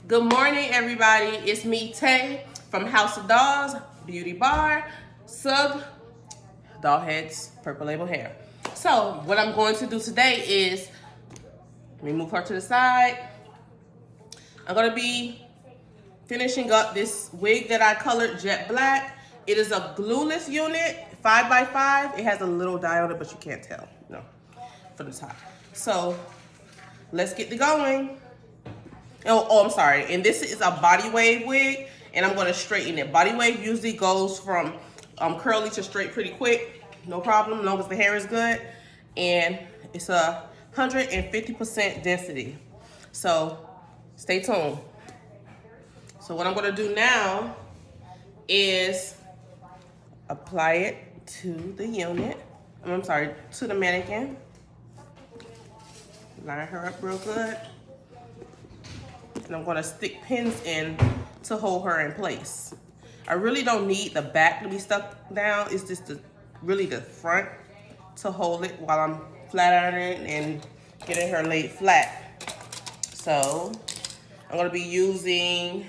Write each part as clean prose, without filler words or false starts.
Good morning, everybody. It's me, Tay, from House of Dolls, Beauty Bar, sub Dollheads Purple Label Hair. So, what I'm going to do today is remove her to the side. I'm going to be finishing up this wig that I colored jet black. It is a glueless unit, 5x5. It has a little dye on it, but you can't tell, no, from the top. So, let's get to going. Oh, I'm sorry. And this is a body wave wig, and I'm going to straighten it. Body wave usually goes from curly to straight pretty quick. No problem, as long as the hair is good. And it's a 150% density. So stay tuned. So what I'm going to do now is apply it to the unit. I'm sorry, to the mannequin. Line her up real good. And I'm gonna stick pins in to hold her in place. I really don't need the back to be stuck down. It's just really the front to hold it while I'm flat ironing and getting her laid flat. So I'm gonna be using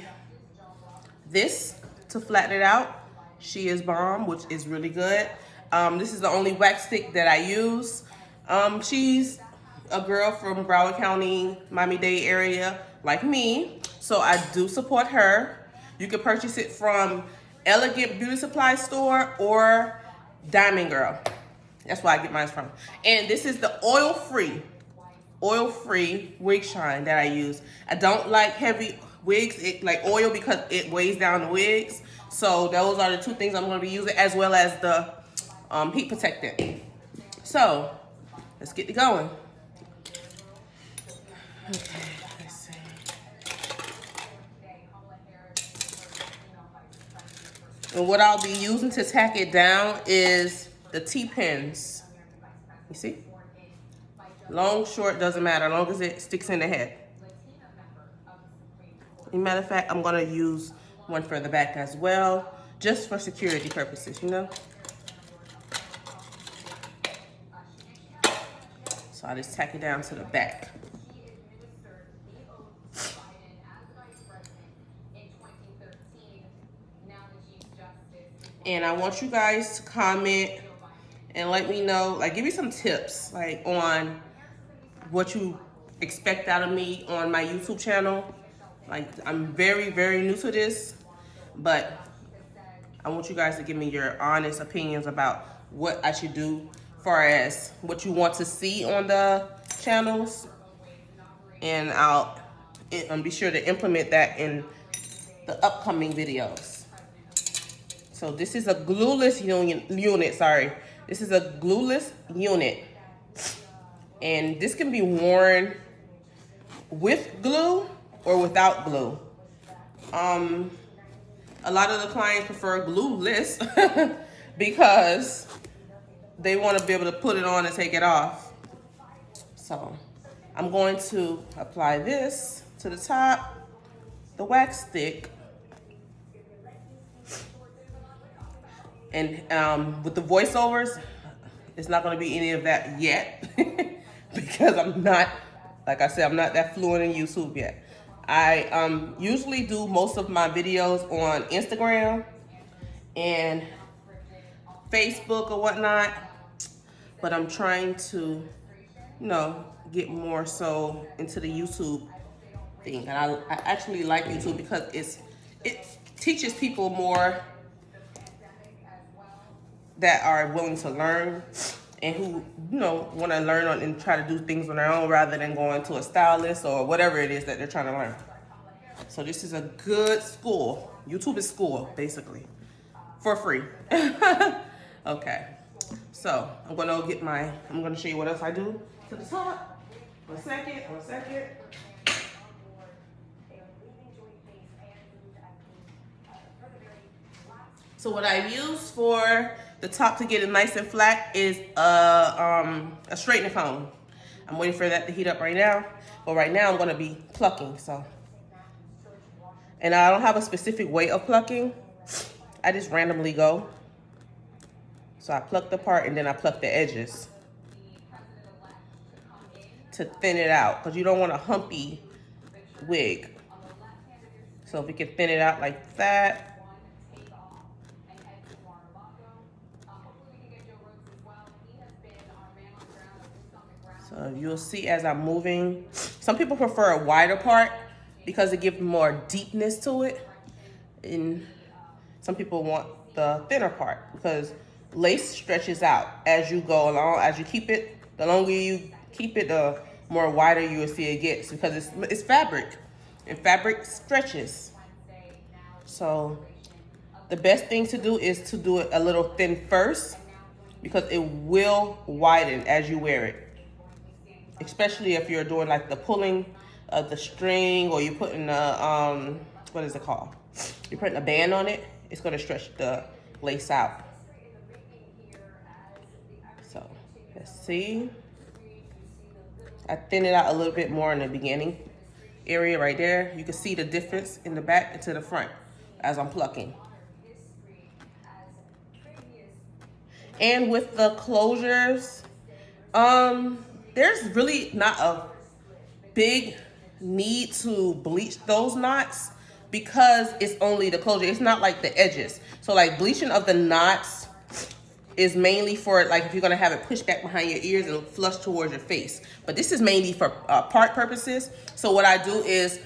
this to flatten it out. She is Bomb, which is really good. This is the only wax stick that I use. She's a girl from Broward County, Miami-Dade area, like me, so I do support her. You can purchase it from Elegant Beauty Supply Store or Diamond Girl. That's where I get mine from. And this is the oil-free wig shine that I use. I don't like heavy wigs, like oil, because it weighs down the wigs. So those are the two things I'm going to be using, as well as the heat protectant. So let's get to going. Okay. And what I'll be using to tack it down is the T-pins. You see? Long, short, doesn't matter, as long as it sticks in the head. As a matter of fact, I'm gonna use one for the back as well, just for security purposes, you know? So I just tack it down to the back. And I want you guys to comment and let me know, like, give me some tips, like, on what you expect out of me on my YouTube channel. Like, I'm very, very new to this, but I want you guys to give me your honest opinions about what I should do as far as what you want to see on the channels. And I'll be sure to implement that in the upcoming videos. So this is a glueless unit, sorry. This is a glueless unit. And this can be worn with glue or without glue. A lot of the clients prefer glueless because they want to be able to put it on and take it off. So I'm going to apply this to the top, the wax stick. And with the voiceovers, it's not going to be any of that yet because I'm not, like I said, I'm not that fluent in YouTube yet. I usually do most of my videos on Instagram and Facebook or whatnot, but I'm trying to, you know, get more so into the YouTube thing. And I actually like YouTube because it teaches people more that are willing to learn and who, you know, want to learn and try to do things on their own rather than going to a stylist or whatever it is that they're trying to learn. So this is a good school. YouTube is school, basically, for free. Okay, so I'm gonna show you what else I do to the top. One second. So what I use for the top to get it nice and flat is a straightening comb. I'm waiting for that to heat up right now. But right now I'm gonna be plucking, so. And I don't have a specific way of plucking. I just randomly go. So I pluck the part and then I pluck the edges to thin it out, because you don't want a humpy wig. So if we can thin it out like that. So you'll see as I'm moving, some people prefer a wider part because it gives more deepness to it. And some people want the thinner part because lace stretches out as you go along. As you keep it, the longer you keep it, the more wider you will see it gets because it's fabric, and fabric stretches. So the best thing to do is to do it a little thin first because it will widen as you wear it. Especially if you're doing like the pulling of the string, or you're putting the, what is it called? You're putting a band on it, it's gonna stretch the lace out. So, let's see. I thin it out a little bit more in the beginning area right there. You can see the difference in the back and to the front as I'm plucking. And with the closures, there's really not a big need to bleach those knots because it's only the closure. It's not like the edges. So like bleaching of the knots is mainly for like if you're gonna have it pushed back behind your ears and flush towards your face. But this is mainly for part purposes. So what I do is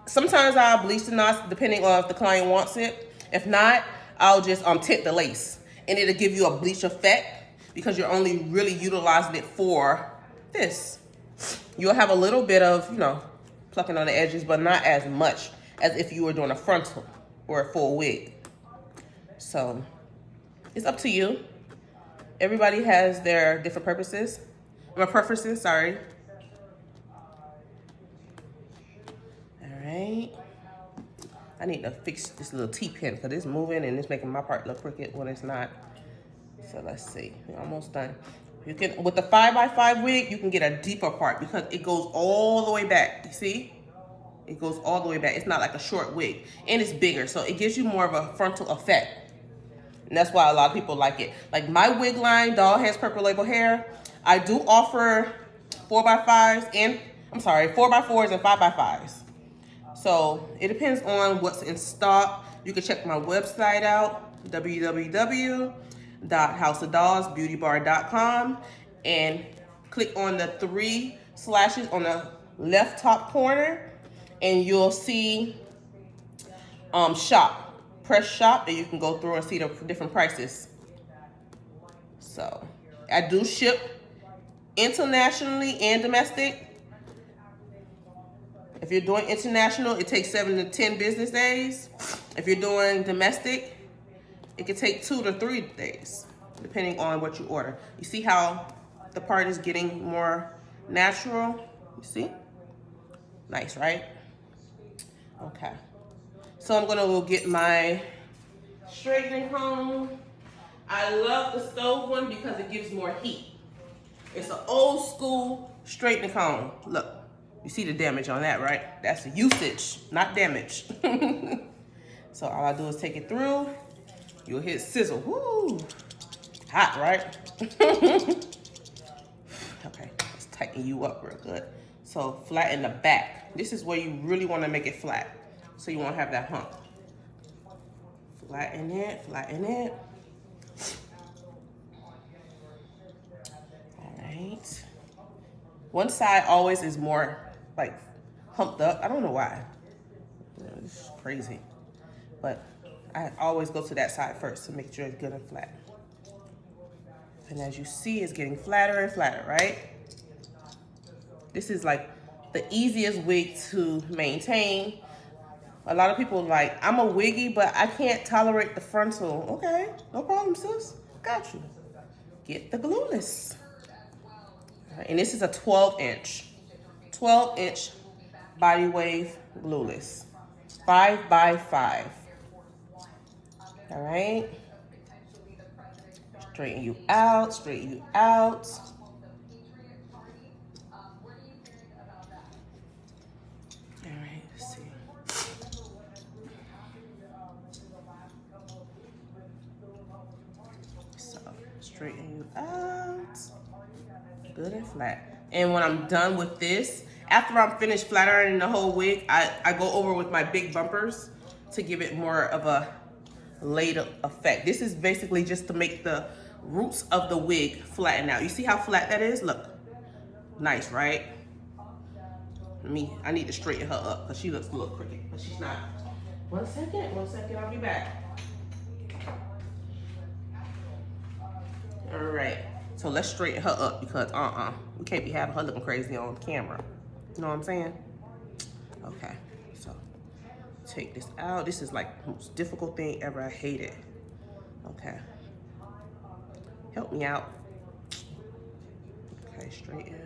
sometimes I'll bleach the knots depending on if the client wants it. If not, I'll just tint the lace and it'll give you a bleach effect because you're only really utilizing it for this. You'll have a little bit of, you know, plucking on the edges, but not as much as if you were doing a frontal or a full wig. So it's up to you. Everybody has their different preferences, sorry. All right. I need to fix this little T-pin because it's moving and it's making my part look crooked when it's not. So let's see, we're almost done. You can, with the 5x5 wig, you can get a deeper part because it goes all the way back. You see? It goes all the way back. It's not like a short wig, and it's bigger, so it gives you more of a frontal effect. And that's why a lot of people like it. Like my wig line, Dollheads Purple Label Hair, I do offer 4x5s and, 4x4s and 5x5s. So it depends on what's in stock. You can check my website out, www.houseofdollsbeautybar.com, and click on the 3 slashes on the left top corner, and you'll see shop. Press shop, and you can go through and see the different prices. So I do ship internationally and domestic. If you're doing international, it takes 7 to 10 business days. If you're doing domestic, it can take 2 to 3 days, depending on what you order. You see how the part is getting more natural? You see? Nice, right? Okay. So I'm gonna go get my straightening comb. I love the stove one because it gives more heat. It's an old school straightening comb. Look. You see the damage on that, right? That's usage, not damage. So all I do is take it through. You'll hit sizzle. Woo! Hot, right? Okay, let's tighten you up real good. So flatten the back. This is where you really want to make it flat, so you won't have that hump. Flatten it, flatten it. All right. One side always is more like humped up. I don't know why. It's crazy. But I always go to that side first to make sure it's good and flat. And as you see, it's getting flatter and flatter, right? This is like the easiest wig to maintain. A lot of people like, I'm a wiggy, but I can't tolerate the frontal. Okay, no problem, sis. Got you. Get the glueless. All right, and this is a 12-inch. 12-inch body wave glueless, 5x5. All right. Straighten you out, straighten you out. All right, let's see. So, straighten you out, good and flat. And when I'm done with this, After I'm finished flat ironing the whole wig, I go over with my big bumpers to give it more of a laid effect. This is basically just to make the roots of the wig flatten out. You see how flat that is? Look, nice, right? I need to straighten her up because she looks a little crooked, but she's not. One second, I'll be back. All right, so let's straighten her up because we can't be having her looking crazy on camera. You know what I'm saying? Okay, so take this out. This is like the most difficult thing ever. I hate it. Okay, help me out. Okay, straighten.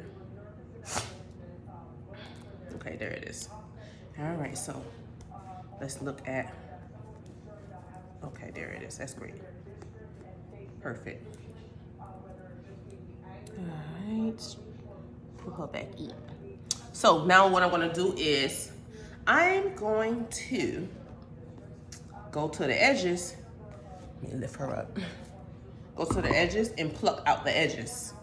Okay, there it is. All right, so let's look at, okay, there it is. That's great. Perfect. All right, put her back in. So now what I'm gonna do is I'm going to go to the edges. Let me lift her up. Go to the edges and pluck out the edges,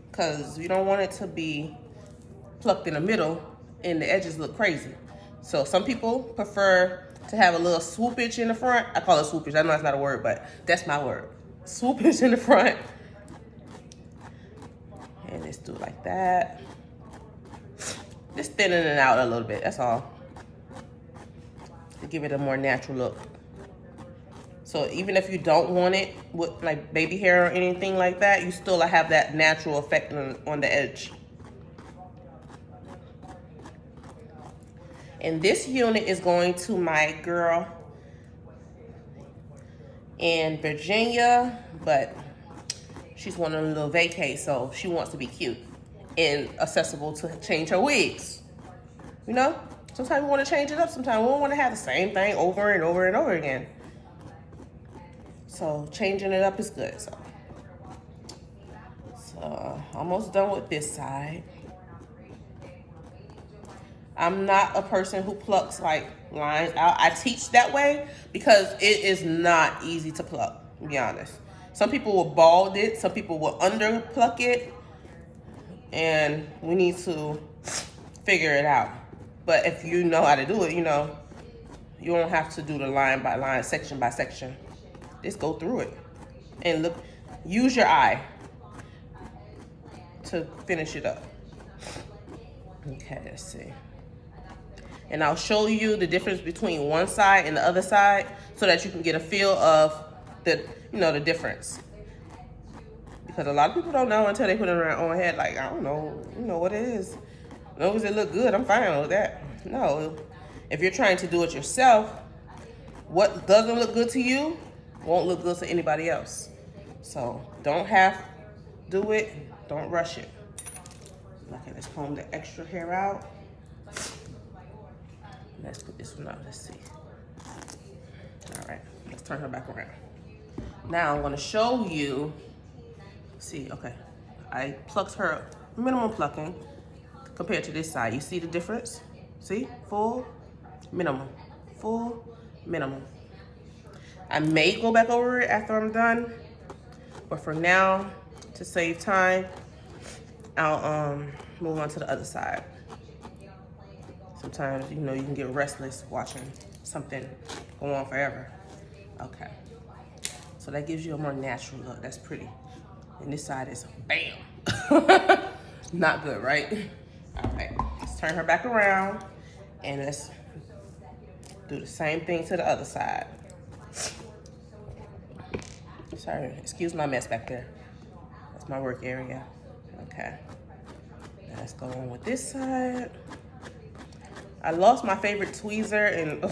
because you don't want it to be plucked in the middle and the edges look crazy. So some people prefer to have a little swoopage in the front. I call it swoopage. I know that's not a word, but that's my word. Swoopage in the front. And let's do it like that. Just thinning it out a little bit, that's all. To give it a more natural look. So even if you don't want it with like baby hair or anything like that, you still have that natural effect on the edge. And this unit is going to my girl in Virginia, but she's wanting a little vacay, so she wants to be cute and accessible to change her wigs. You know, sometimes we want to change it up. Sometimes we don't want to have the same thing over and over and over again. So changing it up is good. So almost done with this side. I'm not a person who plucks like lines out. I teach that way because it is not easy to pluck, to be honest. Some people will bald it, some people will under pluck it, and we need to figure it out. But if you know how to do it, you know, you don't have to do the line by line, section by section. Just go through it and look, use your eye to finish it up. Okay, let's see. And I'll show you the difference between one side and the other side so that you can get a feel of the, you know, the difference. Because a lot of people don't know until they put it on their own head, like, I don't know, you know what it is. As long as it look good, I'm fine with that. No, if you're trying to do it yourself, what doesn't look good to you won't look good to anybody else. So don't do it, don't rush it. Okay, let's comb the extra hair out. Let's put this one out, let's see. All right, let's turn her back around. Now I'm gonna show you, see, okay. I plucked her minimum plucking compared to this side. You see the difference? See, full, minimum, full, minimum. I may go back over it after I'm done, but for now, to save time, I'll move on to the other side. Sometimes, you know, you can get restless watching something go on forever. Okay. So that gives you a more natural look. That's pretty. And this side is bam. Not good, right? All right. Let's turn her back around and let's do the same thing to the other side. Sorry, excuse my mess back there. That's my work area. Okay. Now let's go on with this side. I lost my favorite tweezer and ugh,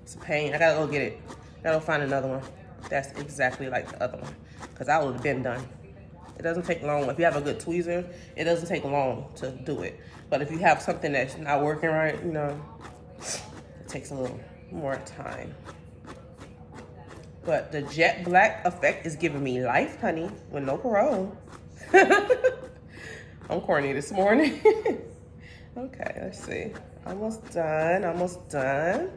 it's a pain. I gotta go get it. Gotta go find another one that's exactly like the other one, because I would have been done. It doesn't take long. If you have a good tweezer, it doesn't take long to do it. But if you have something that's not working right, you know, it takes a little more time. But the jet black effect is giving me life, honey, with no parole. I'm corny this morning. Okay, let's see. Almost done, almost done.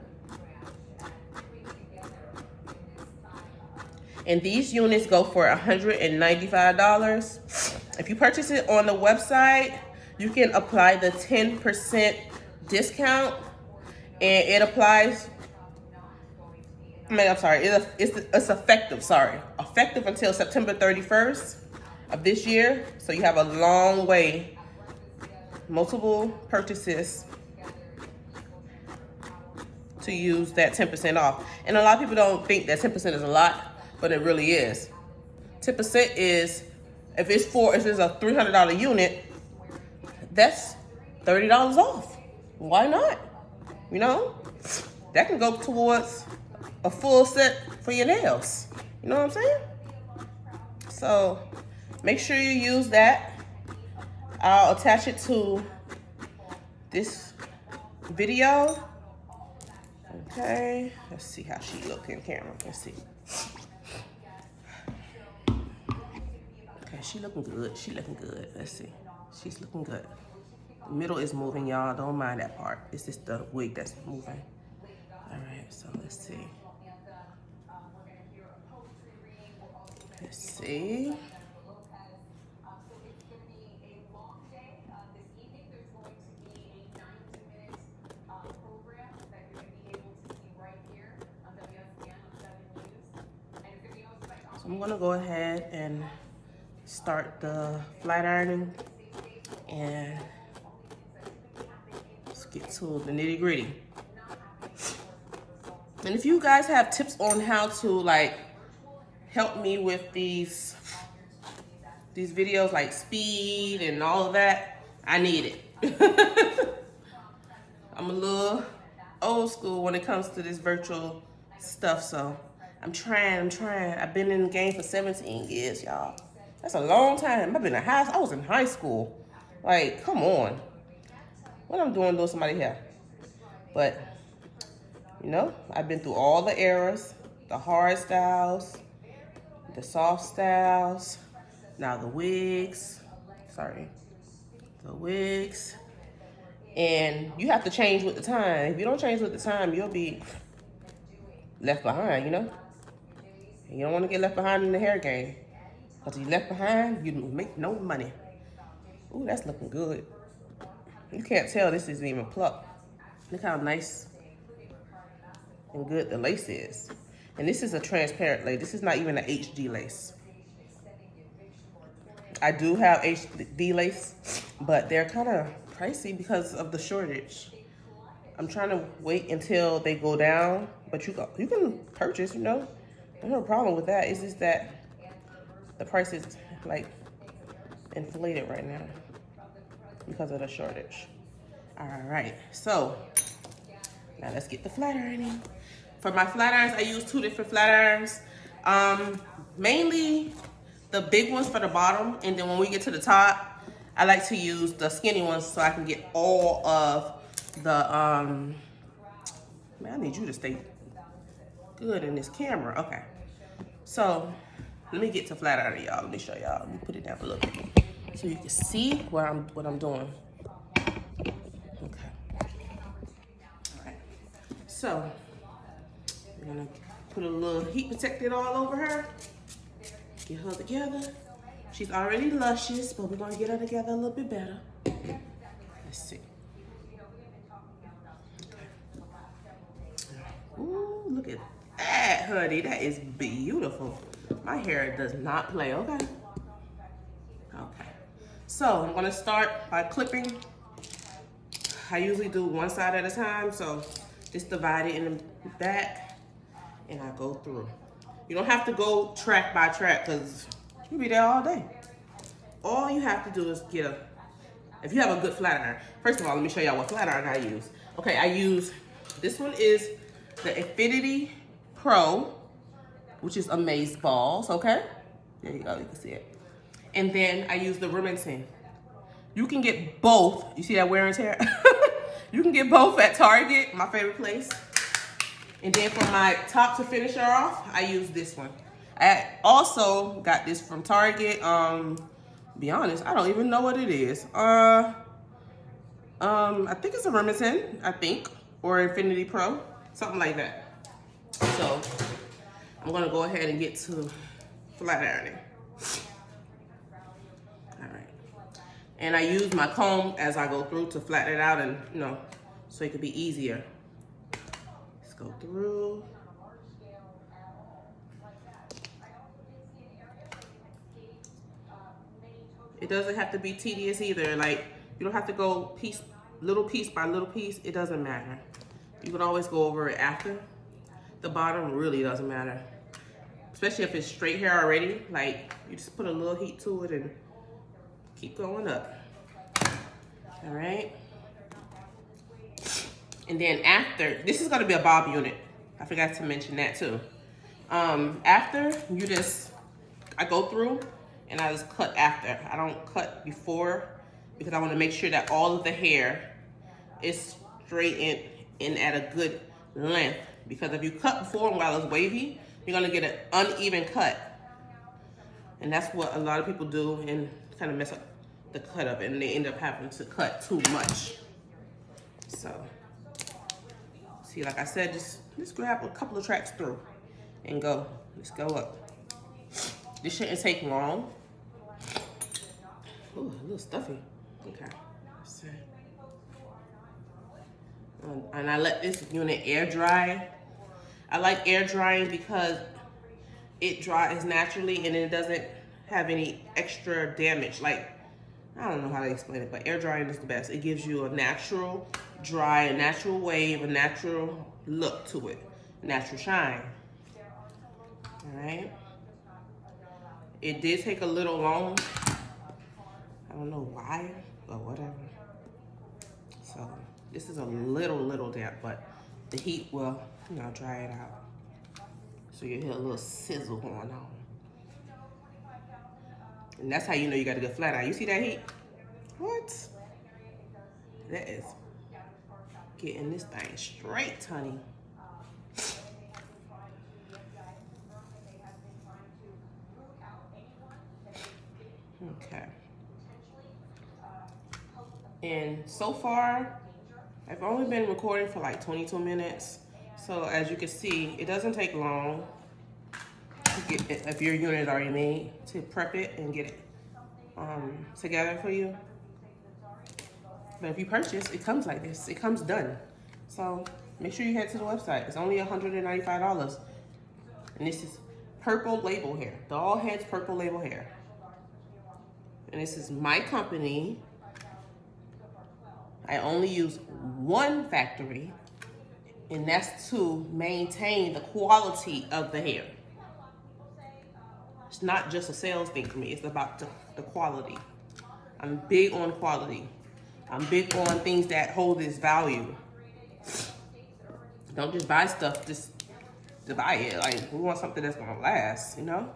And these units go for $195. If you purchase it on the website, you can apply the 10% discount, and it applies. I'm sorry, it's effective, effective until September 31st of this year. So you have a long way, multiple purchases to use that 10% off. And a lot of people don't think that 10% is a lot, but it really is. 10% is, if it's a $300 unit, that's $30 off. Why not? You know, that can go towards a full set for your nails. You know what I'm saying? So make sure you use that. I'll attach it to this video. Okay, let's see how she look in camera. Let's see. Okay, she looking good. She looking good. Let's see. She's looking good. The middle is moving, y'all. Don't mind that part. It's just the wig that's moving. All right, so let's see. Let's see. So I'm gonna go ahead and start the flat ironing, and let's get to the nitty gritty. And if you guys have tips on how to like help me with these videos, like speed and all of that, I need it. I'm a little old school when it comes to this virtual stuff, so I'm trying. I've been in the game for 17 years, y'all. That's a long time. I was in high school. Like, come on. What I'm doing somebody here? But, you know, I've been through all the eras, the hard styles, the soft styles, now the wigs. The wigs. And you have to change with the time. If you don't change with the time, you'll be left behind, you know? And you don't want to get left behind in the hair game. Because if you left behind, you make no money. Ooh, that's looking good. You can't tell this isn't even plucked. Look how nice and good the lace is. And this is a transparent lace. This is not even an HD lace. I do have HD lace, but they're kind of pricey because of the shortage. I'm trying to wait until they go down, but you can purchase, you know. There's no problem with that. It's just that the price is like inflated right now because of the shortage. All right, so now let's get the flat ironing. For my flat irons, I use 2 different flat irons. Mainly the big ones for the bottom, and then when we get to the top, I like to use the skinny ones so I can get all of the, man, I need you to stay good in this camera. Okay, so let me get to flat iron, y'all. Let me show y'all. Let me put it down a little bit so you can see what I'm doing. Okay. All right. So we're gonna put a little heat protectant all over her. Get her together. She's already luscious, but we're gonna get her together a little bit better. Let's see. Ooh, look at that, honey. That is beautiful. My hair does not play, okay? Okay. So I'm gonna start by clipping. I usually do one side at a time, so just divide it in the back and I go through. You don't have to go track by track because you'll be there all day. All you have to do is if you have a good flat iron. First of all, let me show y'all what flat iron I use. Okay, this one is the Infinity Pro, which is Amaze Balls, okay? There you go, you can see it. And then I use the Remington. You can get both. You see that wear and tear? You can get both at Target, my favorite place. And then for my top to finish her off, I use this one. I also got this from Target. Be honest, I don't even know what it is. I think it's a Remington, or Infinity Pro, something like that. So I'm gonna go ahead and get to flat ironing. All right. And I use my comb as I go through to flatten it out and, you know, so it could be easier. Let's go through. It doesn't have to be tedious either. Like, you don't have to go little piece by little piece. It doesn't matter. You can always go over it after. The bottom really doesn't matter. Especially if it's straight hair already. Like, you just put a little heat to it and keep going up. All right. And then after, this is gonna be a bob unit. I forgot to mention that too. After, I go through and I just cut after. I don't cut before because I wanna make sure that all of the hair is straightened and at a good length. Because if you cut before while it's wavy, you're gonna get an uneven cut. And that's what a lot of people do and kind of mess up the cut up, and they end up having to cut too much. So, see, like I said, just grab a couple of tracks through and go. Let's go up. This shouldn't take long. Ooh, a little stuffy. Okay, let's see. And I let this unit air dry. I like air drying because it dries naturally and it doesn't have any extra damage. Like, I don't know how to explain it, but air drying is the best. It gives you a natural dry, a natural wave, a natural look to it, natural shine. All right. It did take a little long. I don't know why, but whatever. So this is a little damp, but the heat will, you know, dry it out. So you hear a little sizzle going on. And that's how you know you got a good flat iron. You see that heat? What? That is getting this thing straight, honey. Okay. And so far, I've only been recording for like 22 minutes. So as you can see, it doesn't take long to get it, if your unit is already made, to prep it and get it together for you. But if you purchase, it comes like this. It comes done. So make sure you head to the website. It's only $195. And this is Purple Label Hair. Dollheads Purple Label Hair. And this is my company. I only use one factory, and that's to maintain the quality of the hair. It's not just a sales thing for me. It's about the quality. I'm big on quality. I'm big on things that hold its value. Don't just buy stuff just to buy it. Like, we want something that's gonna last, you know?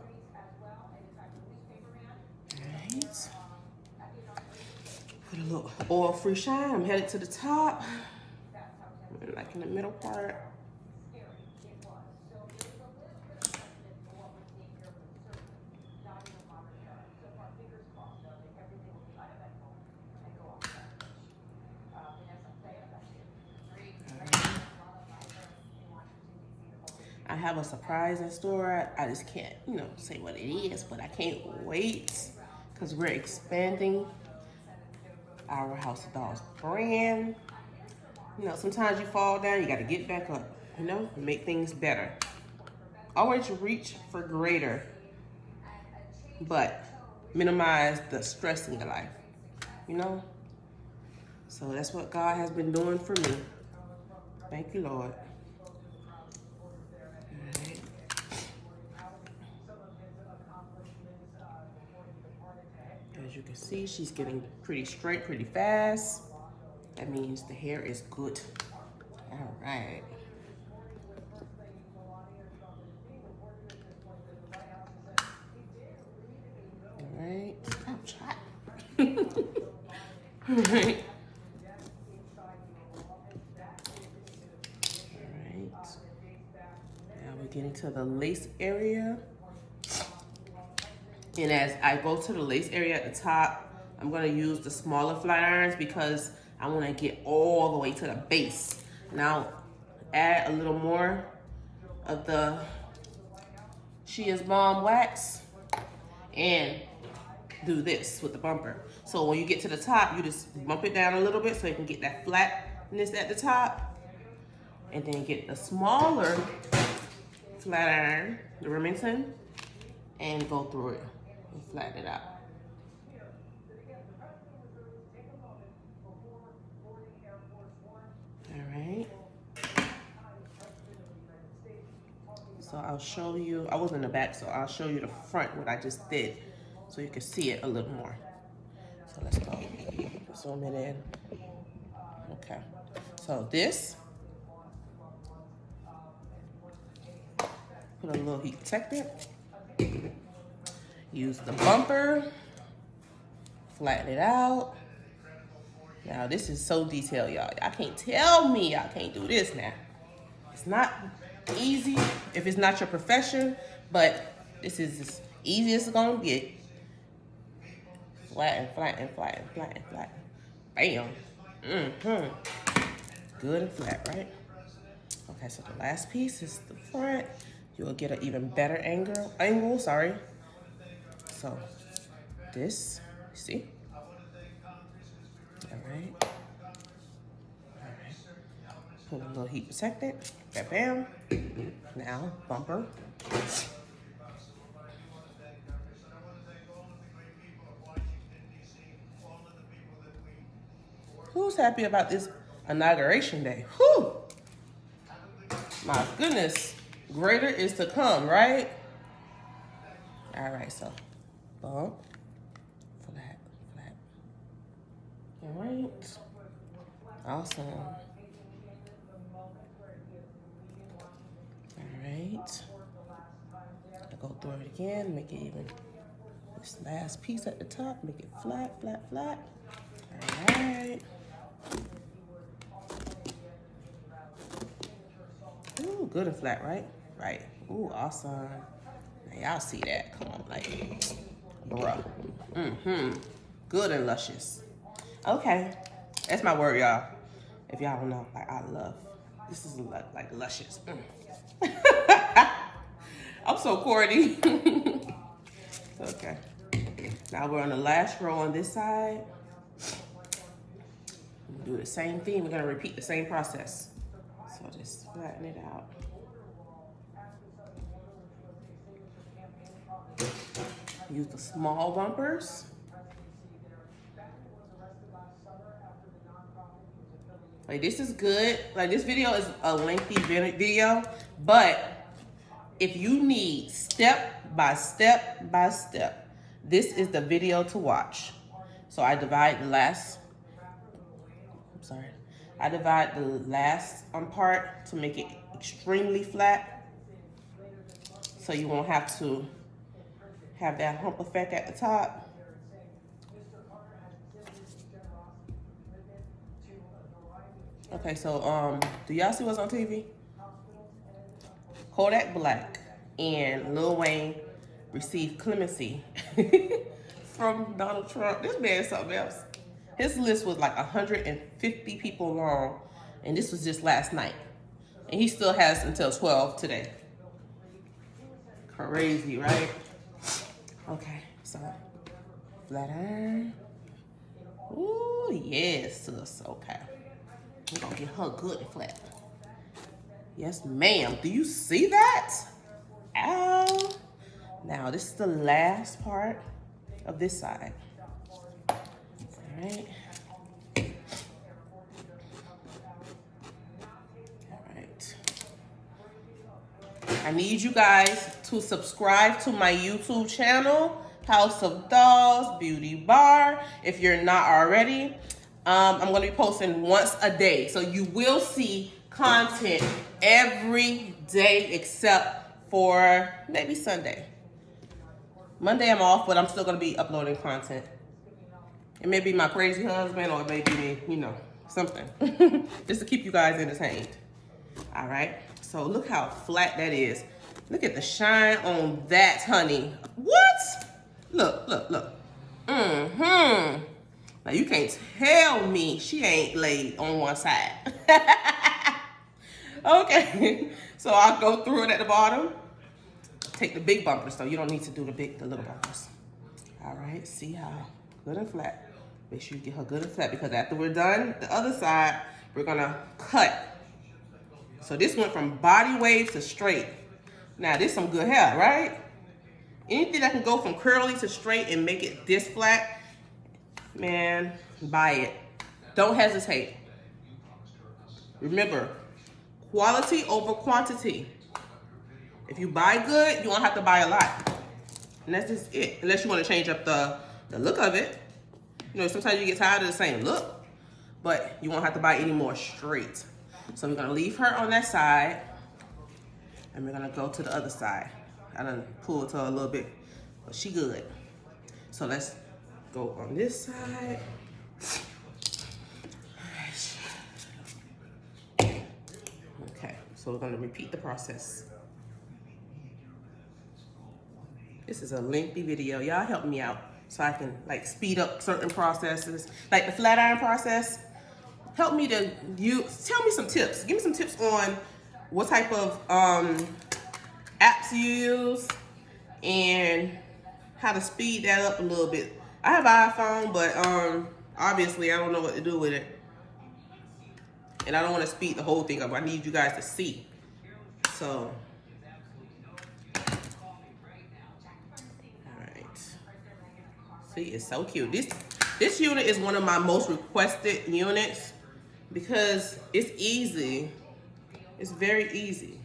Alright. Put a little oil-free shine. I'm headed to the top. Like in the middle part. I have a surprise in store. I just can't, you know, say what it is, but I can't wait because we're expanding our House of Dolls brand. You know, sometimes you fall down, you got to get back up, you know, and make things better. Always reach for greater, but minimize the stress in your life, you know? So that's what God has been doing for me. Thank you, Lord. As you can see, she's getting pretty straight, pretty fast. That means the hair is good. All right. All right. Ouch, hot. All right. All right. Now we're getting to the lace area. And as I go to the lace area at the top, I'm gonna use the smaller flat irons because I wanna get all the way to the base. Now, add a little more of the She Is Bomb wax and do this with the bumper. So when you get to the top, you just bump it down a little bit so you can get that flatness at the top. And then get the smaller flat iron, the Remington, and go through it and flatten it out. All right. So I'll show you, I was in the back, so I'll show you the front, what I just did, so you can see it a little more. So let's go, zoom it in. Okay, so this, put a little heat protectant, use the bumper, flatten it out. Now this is so detailed, y'all. Y'all can't tell me y'all can't do this now. It's not easy if it's not your profession, but this is as easy as it's gonna get. Flatten, flatten, flatten, flatten, flatten. Bam. Good and flat, right? Okay, so the last piece is the front. You'll get an even better angle, sorry. So this, see? All right. Put a little heat protectant. Bam, bam. Now, bumper. Who's happy about this inauguration day? Whew! My goodness. Greater is to come, right? All right, so bump, flat, flat. All right. Awesome. Alright, I'll go through it again, make it even, this last piece at the top, make it flat, flat, flat. Alright. Ooh, good and flat, right? Right. Ooh, awesome. Now y'all see that, come on, like, bruh. Good and luscious. Okay, that's my word, y'all. If y'all don't know, like, I love, this is like luscious. I'm so corny. Okay. Now we're on the last row on this side. We'll do the same thing. We're gonna repeat the same process. So just flatten it out. Use the small bumpers. Like, this is good. Like, this video is a lengthy video, but if you need step by step by step, this is the video to watch. So I divide the last, I divide the last part to make it extremely flat, so you won't have to have that hump effect at the top. Okay, so do y'all see what's on TV? Kodak Black and Lil Wayne received clemency from Donald Trump. This man is something else. His list was like 150 people long, and this was just last night. And he still has until 12 today. Crazy, right? Okay, so flat iron. Ooh, yes, sis, okay. We're gonna get her good and flat. Yes, ma'am. Do you see that? Ow. Now, this is the last part of this side. All right. All right. I need you guys to subscribe to my YouTube channel, House of Dolls Beauty Bar, if you're not already. I'm going to be posting once a day, so you will see content every day except for maybe Sunday. Monday I'm off, but I'm still going to be uploading content. It may be my crazy husband, or it may be me, you know, something. Just to keep you guys entertained. All right, so look how flat that is. Look at the shine on that, honey. What? Look, look, look. Now, you can't tell me she ain't laid on one side. Okay, so I'll go through it at the bottom. Take the big bumpers, though. You don't need to do the little bumpers. All right, see how good and flat. Make sure you get her good and flat because after we're done, the other side, we're gonna cut. So this went from body wave to straight. Now this some good hair, right? Anything that can go from curly to straight and make it this flat, man, buy it. Don't hesitate. Remember, quality over quantity. If you buy good, you won't have to buy a lot. And that's just it. Unless you want to change up the look of it. You know, sometimes you get tired of the same look, but you won't have to buy any more straight. So we're gonna leave her on that side, and we're gonna go to the other side. I done pulled her a little bit, but she good. So let's go on this side. Okay, so we're gonna repeat the process. This is a lengthy video. Y'all help me out so I can like speed up certain processes. Like the flat iron process, help me to tell me some tips. Give me some tips on what type of apps you use and how to speed that up a little bit. I have an iPhone, but obviously I don't know what to do with it. And I don't want to speed the whole thing up. I need you guys to see. So, see, it's so cute. This unit is one of my most requested units because it's easy. It's very easy.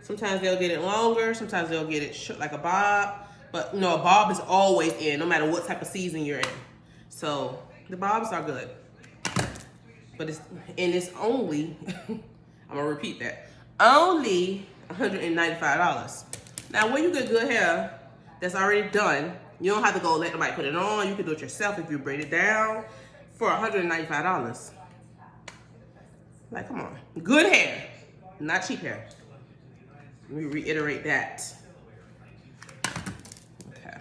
Sometimes they'll get it longer. Sometimes they'll get it short like a bob. But you know, a bob is always in, no matter what type of season you're in. So the bobs are good. But it's only, I'm gonna repeat that, only $195. Now when you get good hair that's already done, you don't have to go let somebody put it on. You can do it yourself if you braid it down for $195. Like, come on. Good hair, not cheap hair. Let me reiterate that. Okay.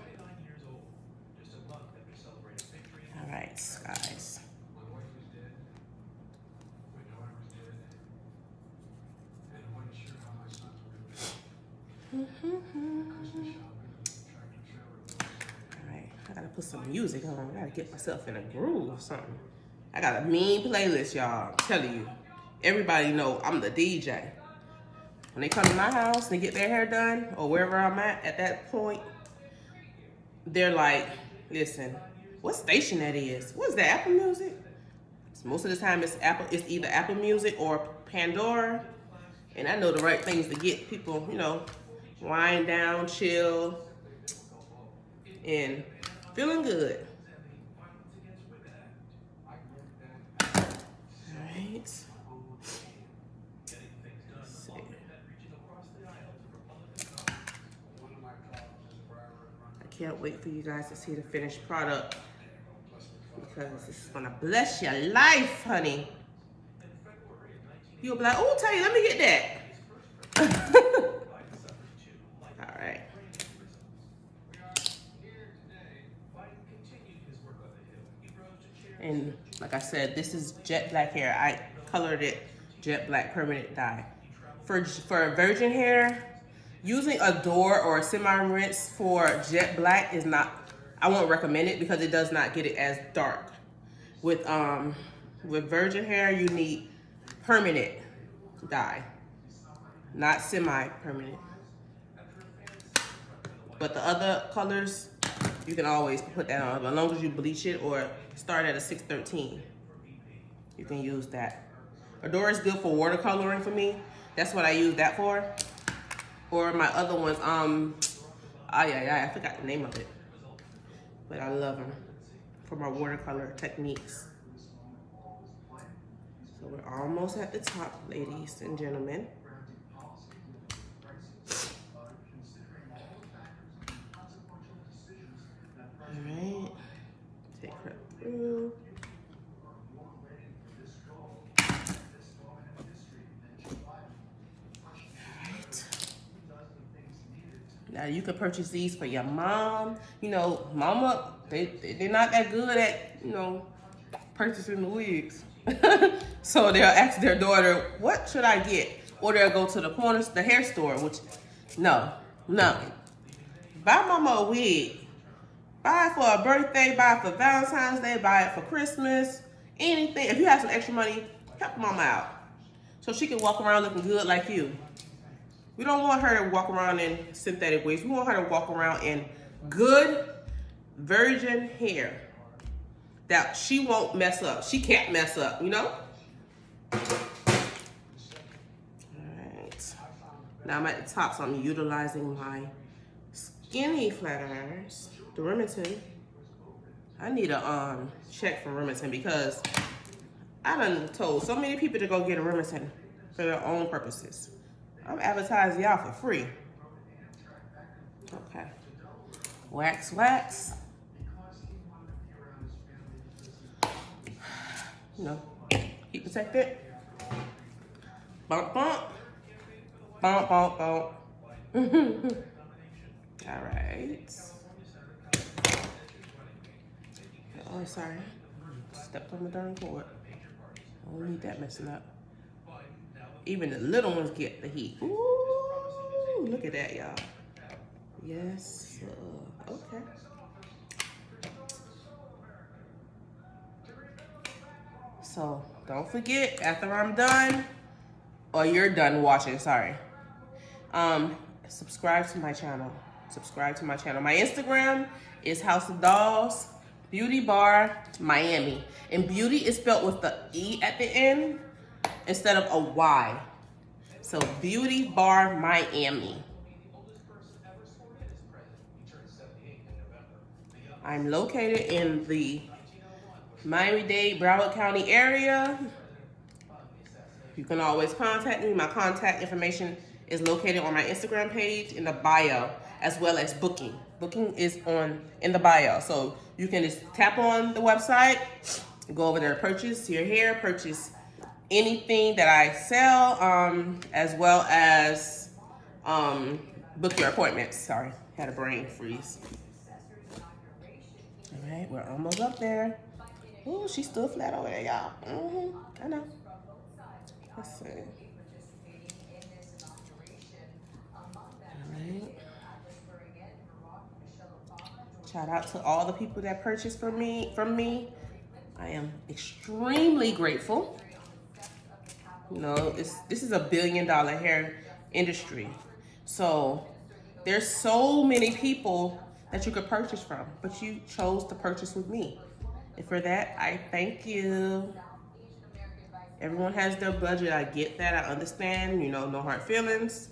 All right, guys. I gotta put some music on. I gotta get myself in a groove or something. I got a mean playlist, y'all. I'm telling you. Everybody know I'm the DJ. When they come to my house and they get their hair done, or wherever I'm at that point, they're like, listen, what station that is? What is that, Apple Music? So most of the time it's either Apple Music or Pandora. And I know the right things to get people, you know, wind down, chill, and feeling good. All right. Let's see. I can't wait for you guys to see the finished product because this is gonna bless your life, honey. You'll be like, oh, Tay, let me get that. All right. And like I said, this is jet black hair. I colored it jet black permanent dye. For virgin hair, using a door or a semi-rinse for jet black is not, I won't recommend it because it does not get it as dark. With virgin hair, you need permanent dye, not semi-permanent. But the other colors, you can always put that on. As long as you bleach it or start at a 613, you can use that. Adora is good for watercoloring for me. That's what I use that for. Or my other ones, I forgot the name of it. But I love them for my watercolor techniques. So we're almost at the top, ladies and gentlemen. All right, take her through. Now you can purchase these for your mom. You know, mama, they're not that good at, you know, purchasing the wigs. So they'll ask their daughter, what should I get? Or they'll go to the hair store, which, no. Buy mama a wig Buy it for a birthday, buy it for Valentine's Day, buy it for Christmas, anything. If you have some extra money, help mama out so she can walk around looking good like you. We don't want her to walk around in synthetic wigs. We want her to walk around in good virgin hair that she won't mess up. She can't mess up, you know? All right. Now I'm at the top, so I'm utilizing my skinny flat irons, the Remington. I need a check from Remington because I done told so many people to go get a Remington for their own purposes. I'm advertising y'all for free. Okay. Wax, wax. You know, heat protected. Bump, bump. Bump, bump, bump. All right. Oh, sorry. Stepped on the darn cord. I don't need that messing up. Even the little ones get the heat. Ooh, look at that, y'all. Yes. Okay. So don't forget, after I'm done, or you're done watching, sorry. Subscribe to my channel. Subscribe to my channel. My Instagram is House of Dolls, Beauty Bar Miami. And beauty is spelled with the E at the end instead of a Y. So Beauty Bar Miami. I'm located in the Miami-Dade, Broward County area. You can always contact me. My contact information is located on my Instagram page in the bio, as well as booking. Booking is in the bio. So you can just tap on the website, go over there to purchase your hair, purchase anything that I sell, as well as book your appointments. Sorry, had a brain freeze. All right, we're almost up there. Ooh, she's still flat over there, y'all. I know. Let's see. All right. Shout out to all the people that purchased from me. I am extremely grateful. You know, this is $1 billion hair industry. So there's so many people that you could purchase from, but you chose to purchase with me. And for that, I thank you. Everyone has their budget. I get that. I understand. You know, no hard feelings.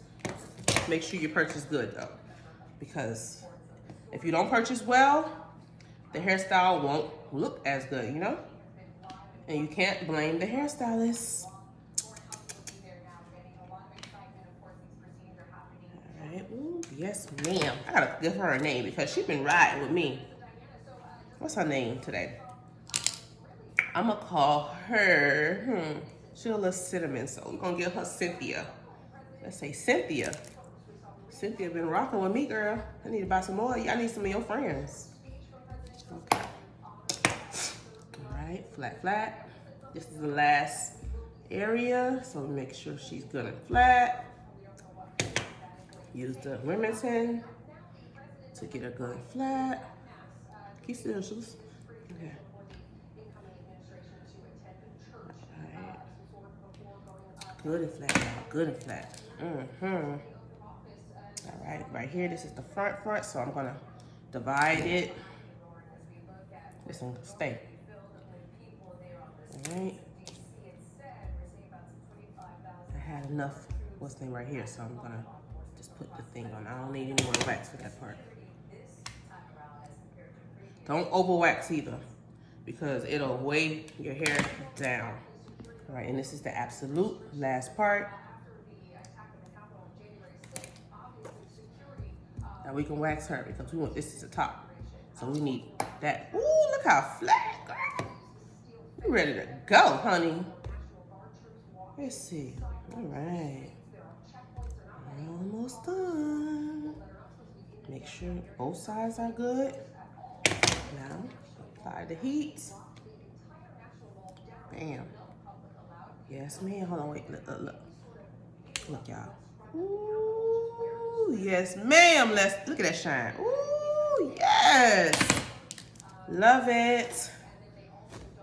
Make sure you purchase good, though. Because if you don't purchase well, the hairstyle won't look as good, you know? And you can't blame the hairstylist. All right. Ooh, yes, ma'am. I gotta give her a name because she's been riding with me. What's her name today? I'm gonna call her, she's a little cinnamon, so we're gonna give her Cynthia. Let's say Cynthia. Cynthia been rocking with me, girl. I need to buy some more. I need some of your friends. Okay. All right, flat, flat. This is the last area, so make sure she's good and flat. Use the Remington to get her good and flat. Keep still, shoes. Okay. Good and flat, y'all. Good and flat. All right, right here, this is the front, so I'm gonna divide it. This one can stay. All right. I had enough, what's the name right here, so I'm gonna just put the thing on. I don't need any more wax for that part. Don't over wax either, because it'll weigh your hair down. All right, and this is the absolute last part. Now we can wax her because we want this is the top. So we need that. Ooh, look how flat, girl. You ready to go, honey. Let's see. All right. Almost done. Make sure both sides are good. Now, apply the heat. Bam. Yes, ma'am. Hold on, wait. Look. Look, y'all. Ooh, yes, ma'am. Let's look at that shine. Ooh, Ooh, yes. Love it.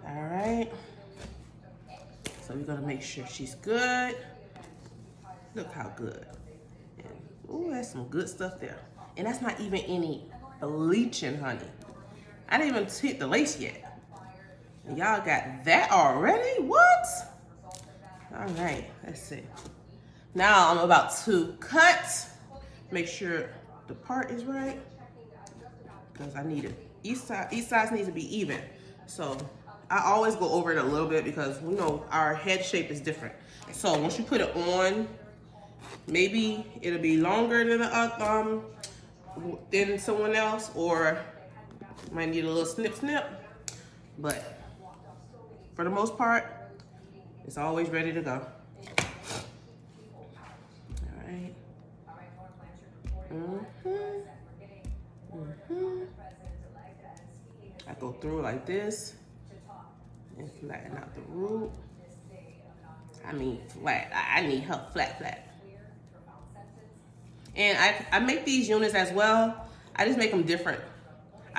All right. So we're gonna make sure she's good. Look how good. And, ooh, that's some good stuff there. And that's not even any bleaching, honey. I didn't even hit the lace yet. And y'all got that already? What? All right, let's see. Now I'm about to cut. Make sure the part is right. Because I need it. Each side needs to be even. So I always go over it a little bit because we know our head shape is different. So once you put it on, maybe it'll be longer than someone else, or might need a little snip. But for the most part, it's always ready to go. All right. I go through like this and flatten out the root. I mean flat. I need her flat. And I make these units as well. I just make them different.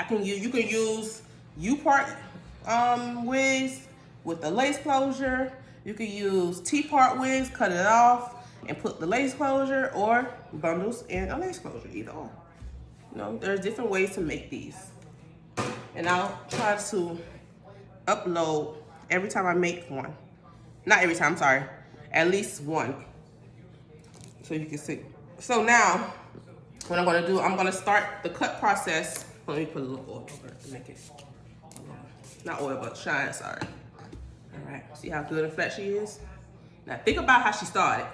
You can use U-part wigs with the lace closure. You can use T-part wigs, cut it off, and put the lace closure, or bundles and a lace closure, either or. You know, there's different ways to make these. And I'll try to upload every time I make one. Not every time, sorry. At least one. So you can see. So now, what I'm gonna do, I'm gonna start the cut process. Let me put a little oil over it to make it, not oil, but shine, sorry. All right, see how good and flat she is? Now think about how she started,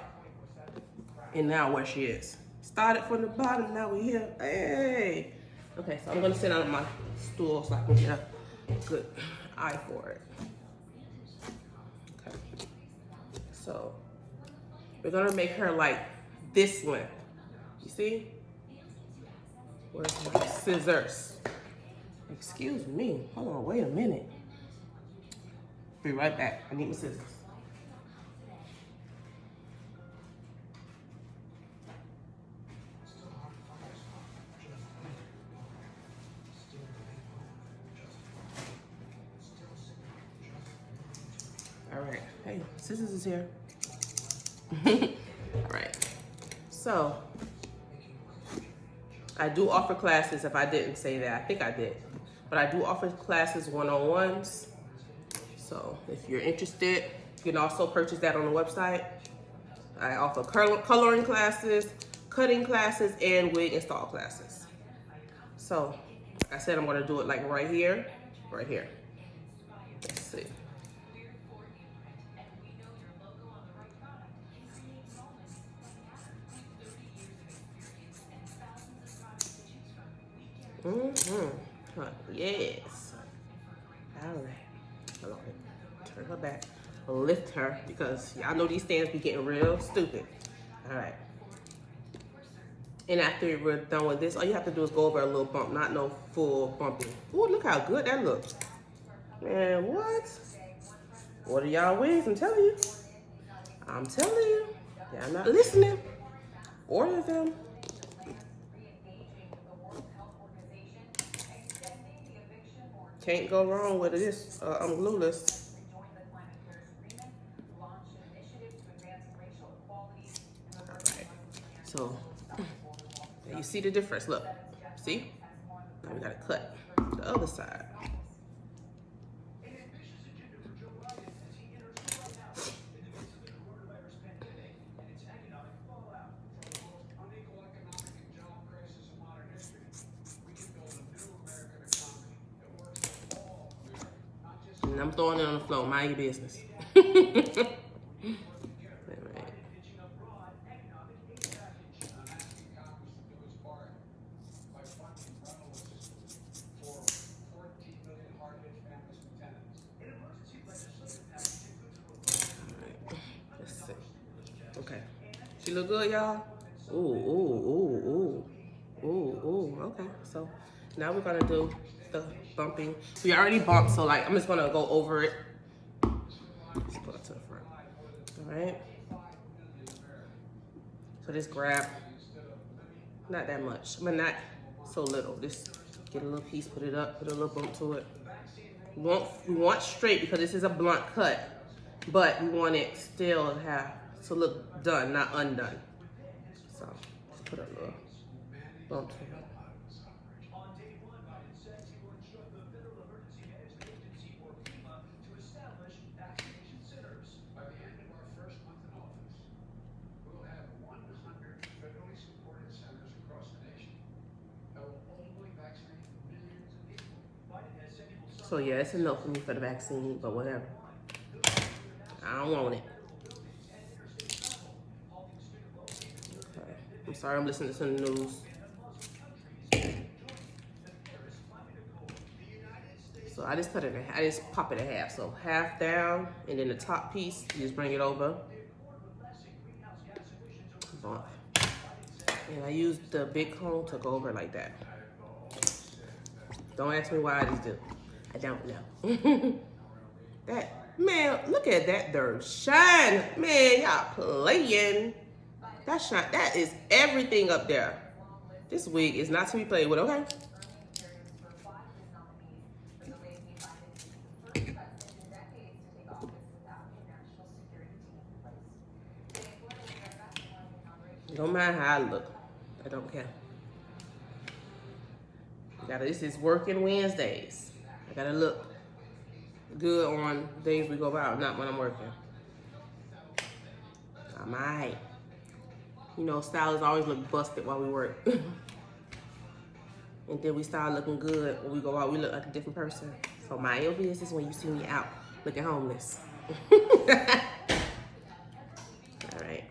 and now where she is. Started from the bottom, now we're here, hey. Okay, so I'm gonna sit on my stool so I can get a good eye for it. Okay, so we're gonna make her like this one. You see? Where's my scissors? Excuse me. Hold on, wait a minute. Be right back. I need my scissors. All right. Hey, scissors is here. All right. So, I do offer classes. If I didn't say that, I think I did. But I do offer classes one-on-ones. So if you're interested, you can also purchase that on the website. I offer coloring classes, cutting classes, and wig install classes. So I said I'm gonna do it like right here. Let's see. Yes. All right. Hold on. Turn her back. Lift her because y'all know these stands be getting real stupid. All right. And after we're done with this, all you have to do is go over a little bump, not no full bumping. Ooh, look how good that looks. Man, what? What are y'all wigs? I'm telling you. Y'all not listening. Order them. Can't go wrong with this. I'm glueless. Alright. So you see the difference. Look. See? Now we gotta cut the other side. And I'm throwing it on the floor. Mind your business. Let's see. Okay. She look good, y'all? Ooh. Okay. So now we're gonna do the bumping. We already bumped, so like I'm just gonna go over it. Let's put it to the front. All right. So just grab, not that much, but not so little. Just Get a little piece, put it up, put a little bump to it. We want straight because this is a blunt cut, but we want it still to look done, not undone. So just put a little bump to it. So yeah, it's a no for me for the vaccine, but whatever. I don't want it. Okay. I'm sorry, I'm listening to some news. So I just I just pop it in half. So half down, and then the top piece, you just bring it over. And I use the big comb to go over like that. Don't ask me why I just do. I don't know. Man, look at that dirt shine. Man, y'all playing. That shine, that is everything up there. This wig is not to be played with, okay? Don't mind how I look. I don't care. This is working Wednesdays. I gotta look good on days we go out, not when I'm working. I'm alright. You know, stylists always look busted while we work. And then we start looking good when we go out. We look like a different person. So mind your business when you see me out looking homeless. Alright. Alright.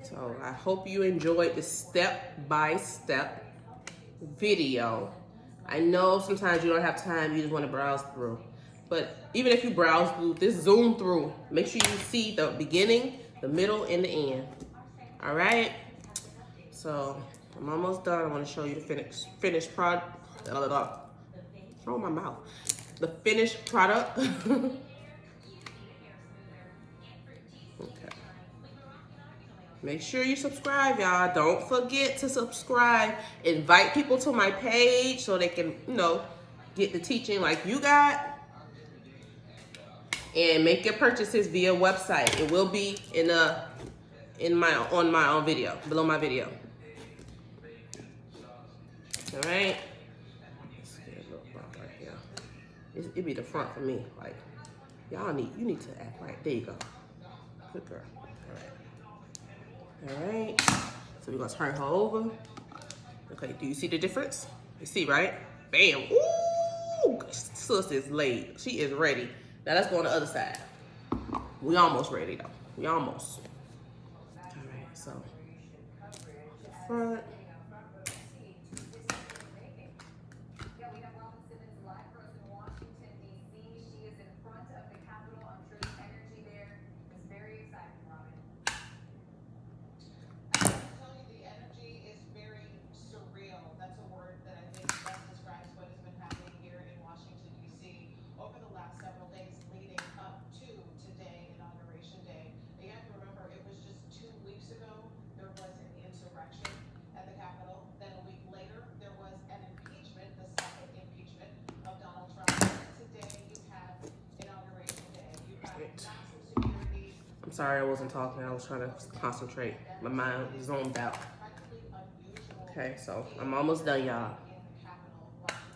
So I hope you enjoyed the step-by-step video. I know sometimes you don't have time, you just want to browse through. But even if you browse through, just zoom through. Make sure you see the beginning, the middle, and the end. All right? So I'm almost done. I want to show you the finished product. What's wrong with my mouth? The finished product. Make sure you subscribe, y'all. Don't forget to subscribe. Invite people to my page so they can, you know, get the teaching like you got. And make your purchases via website. It will be on my own video, below my video. All right. Let's get a little bump right here. It be the front for me. Like, you need to act right. There you go. Good girl. All right, so we're gonna turn her over. Okay, do you see the difference? You see, right? Bam, ooh, sis is laid. She is ready. Now let's go on the other side. We almost ready though, we almost. All right, so front. I'm sorry I wasn't talking. I was trying to concentrate. My mind was zoned out. Okay, so I'm almost done, y'all.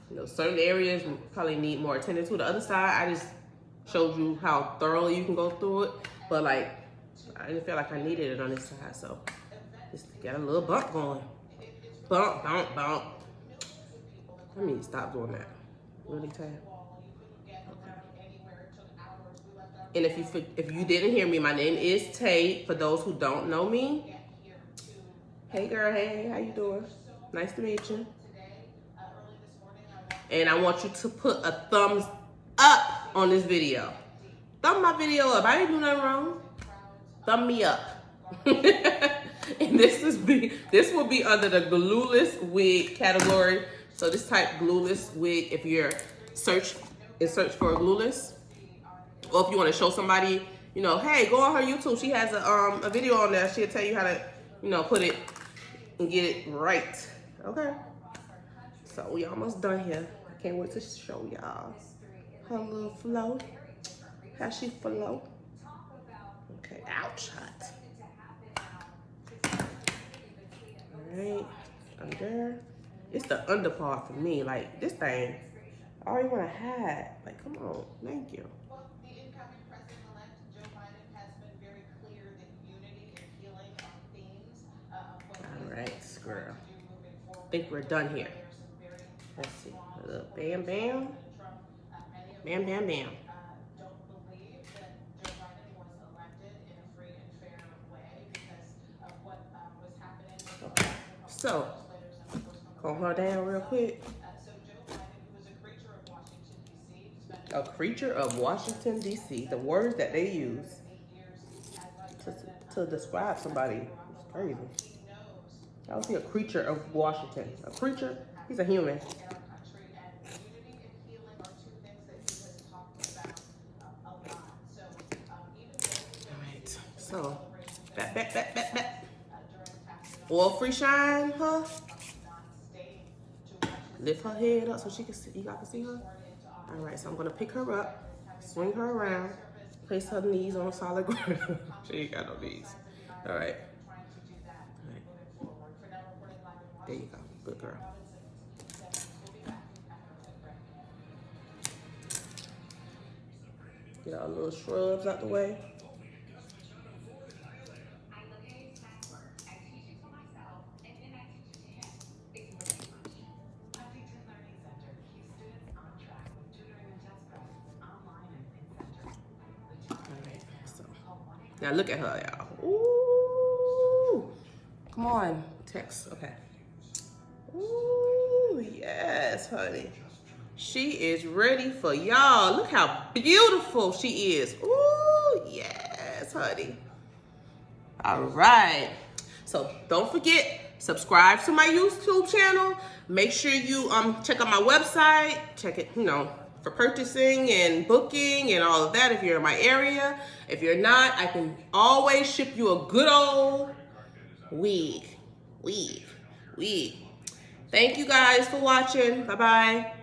You know, certain areas probably need more attention to. The other side, I just showed you how thoroughly you can go through it. But like, I didn't feel like I needed it on this side, so just got a little bump going. Bump, bump, bump. I need to stop doing that. Really tired. And if you didn't hear me, my name is Tate. For those who don't know me, hey girl, hey, how you doing? Nice to meet you. And I want you to put a thumbs up on this video. Thumb my video up. I didn't do nothing wrong. Thumb me up. And this will be under the glueless wig category. So this type glueless wig, if you're search for a glueless, or if you want to show somebody, you know, hey, go on her YouTube. She has a video on there. She'll tell you how to, you know, put it and get it right. Okay. So we almost done here. I can't wait to show y'all her little flow. How she flow. Okay, ouch, hot. Alright, under. It's the under part for me. Like, this thing, I already want to hide. Like, come on, thank you. Well, the incoming president-elect Joe Biden has been very clear that unity and healing are themes of what Alright, girl. I think we're done here. Let's see. A little bam, bam. Bam, bam, bam. Don't believe that Joe Biden was elected in a free and fair way because of what was happening. Okay. So, calm her down real quick. So Joe Biden, who was a creature of Washington, D.C., A creature of Washington, D.C. The words that they use to describe somebody is crazy. I don't see a creature of Washington. A creature? He's a human. Alright, so back. Oil-free shine her. Lift her head up so she can see. You guys can see her? Alright, so I'm gonna pick her up, swing her around, place her knees on solid ground. She ain't got no knees. Alright. There you go. Good girl. Get our little shrubs out the way. Alright, so now look at her, y'all. Ooh. Come on, text. Okay. Ooh, yes, honey. She is ready for y'all. Look how beautiful she is. Ooh, yes, honey. All right. So don't forget, subscribe to my YouTube channel. Make sure you check out my website. Check it, you know, for purchasing and booking and all of that if you're in my area. If you're not, I can always ship you a good old wig. Thank you guys for watching. Bye-bye.